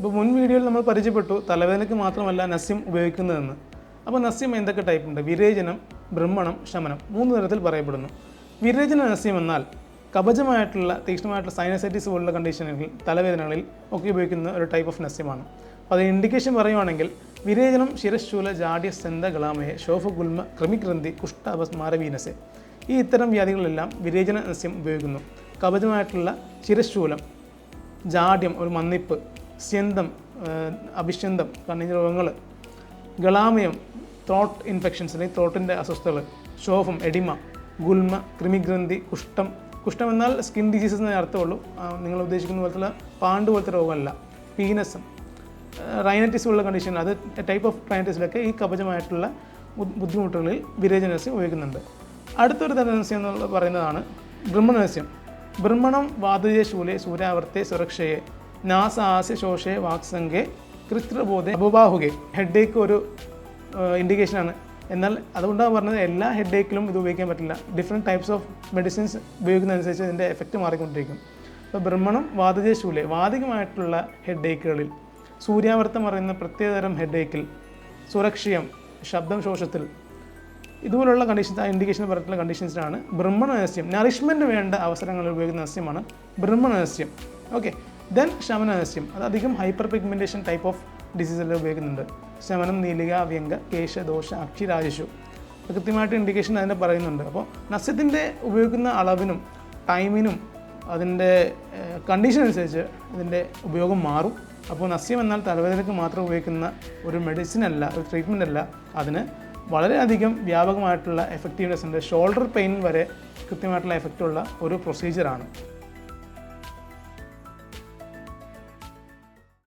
ഇപ്പോൾ മുൻ വീഡിയോയിൽ നമ്മൾ പരിചയപ്പെട്ടു തലവേദനയ്ക്ക് മാത്രമല്ല നസ്യം ഉപയോഗിക്കുന്നതെന്ന്. അപ്പോൾ നസ്യം എന്തൊക്കെ ടൈപ്പ് ഉണ്ട്? വിരേചനം, ബ്രഹ്മണം, ശമനം 3 തരത്തിൽ പറയപ്പെടുന്നു. വിരേചന നസ്യം എന്നാൽ കവചമായിട്ടുള്ള തീക്ഷ്ണമായിട്ടുള്ള സൈനസൈറ്റിസ് പോലുള്ള കണ്ടീഷനുകളിൽ തലവേദനകളിൽ ഒക്കെ ഉപയോഗിക്കുന്ന ഒരു ടൈപ്പ് ഓഫ് നസ്യമാണ്. അപ്പോൾ അത് ഇൻഡിക്കേഷൻ പറയുവാണെങ്കിൽ വിരേചനം ശിരശൂല ജാഡ്യ സ്തന്ധ ഗളാമയ ശോഫഗുൽമ ക്രമിഗ്രന്ഥി കുഷ്ഠ അപസ്മാര വീനസ്. ഈ ഇത്തരം വ്യാധികളിലെല്ലാം വിരേചന നസ്യം ഉപയോഗിക്കുന്നു. കവചമായിട്ടുള്ള ശിരശൂലം, ജാഡ്യം ഒരു മന്നിപ്പ്, സ്യന്തം അഭിഷ്യന്തം കണ്ണിന് രോഗങ്ങൾ, ഗളാമയം ത്രോട്ട് ഇൻഫെക്ഷൻസ് അല്ലെങ്കിൽ ത്രോട്ടിൻ്റെ അസ്വസ്ഥതകൾ, ശോഫം എഡിമ, ഗുൽമ ക്രിമിഗ്രന്ഥി, കുഷ്ഠം എന്നാൽ സ്കിൻ ഡിസീസസ് എന്നേ അർത്ഥമുള്ളൂ. നിങ്ങൾ ഉദ്ദേശിക്കുന്ന പോലത്തുള്ള പാണ്ട് പോലത്തെ രോഗമല്ല. പീനസം, റൈനറ്റിസ് ഉള്ള കണ്ടീഷൻ, അത് ടൈപ്പ് ഓഫ് റൈനറ്റിസിലൊക്കെ ഈ കവചമായിട്ടുള്ള ബുദ്ധിമുട്ടുകളിൽ വിരേചനസ്യം ഉപയോഗിക്കുന്നുണ്ട്. അടുത്തൊരു തരനസ്യം എന്ന് പറയുന്നതാണ് ബ്രഹ്മണസ്യം. ബ്രഹ്മണം വാതജേ ശൂലേ സൂര്യാവർത്തെ സുരക്ഷയെ നാസാസ്യ ശോഷയെ വാക്സംഗെ കൃത്രബോധെ അപബാഹുകെ. ഹെഡേക്ക് ഒരു ഇൻഡിക്കേഷനാണ്. എന്നാൽ അതുകൊണ്ടാണ് പറഞ്ഞത് എല്ലാ ഹെഡേക്കിലും ഇത് ഉപയോഗിക്കാൻ പറ്റില്ല. ഡിഫറെൻറ്റ് ടൈപ്സ് ഓഫ് മെഡിസിൻസ് ഉപയോഗിക്കുന്നതനുസരിച്ച് ഇതിൻ്റെ എഫക്റ്റ് മാറിക്കൊണ്ടിരിക്കും. അപ്പോൾ ബ്രഹ്മണം വാതജേ ശൂലേ വാതികമായിട്ടുള്ള ഹെഡേക്കുകളിൽ, സൂര്യാവർത്തം പറയുന്ന പ്രത്യേകതരം ഹെഡേക്കിൽ, സുരക്ഷിയം ശബ്ദം ശോഷത്തിൽ, ഇതുപോലുള്ള കണ്ടീഷൻസ്, ആ ഇൻഡിക്കേഷൻ പറഞ്ഞിട്ടുള്ള കണ്ടീഷൻസിനാണ് ബ്രഹ്മണനസ്യം. നറിഷ്മെൻറ്റ് വേണ്ട അവസരങ്ങളിൽ ഉപയോഗിക്കുന്ന നസ്യമാണ് ബ്രഹ്മണനസ്യം. ഓക്കെ. ദെൻ ശമനനസ്യം, അത് അധികം ഹൈപ്പർ പിഗ്മെൻറ്റേഷൻ ടൈപ്പ് ഓഫ് ഡിസീസെല്ലാം ഉപയോഗിക്കുന്നുണ്ട്. ശമനം നീലിക വ്യംഗ കേശ ദോഷ അക്ഷി രാജശു, കൃത്യമായിട്ട് ഇൻഡിക്കേഷൻ അതിൻ്റെ പറയുന്നുണ്ട്. അപ്പോൾ നസ്യത്തിൻ്റെ ഉപയോഗിക്കുന്ന അളവിനും ടൈമിനും അതിൻ്റെ കണ്ടീഷൻ അനുസരിച്ച് ഇതിൻ്റെ ഉപയോഗം മാറും. അപ്പോൾ നസ്യം എന്നാൽ തലവേദനയ്ക്ക് മാത്രം ഉപയോഗിക്കുന്ന ഒരു മെഡിസിൻ അല്ല, ഒരു ട്രീറ്റ്മെൻ്റ് അല്ല. അതിന് വളരെയധികം വ്യാപകമായിട്ടുള്ള എഫക്റ്റീവ്നെസ് ഉണ്ട്. ഷോൾഡർ പെയിൻ വരെ കൃത്യമായിട്ടുള്ള എഫക്റ്റുള്ള ഒരു പ്രൊസീജിയറാണ്.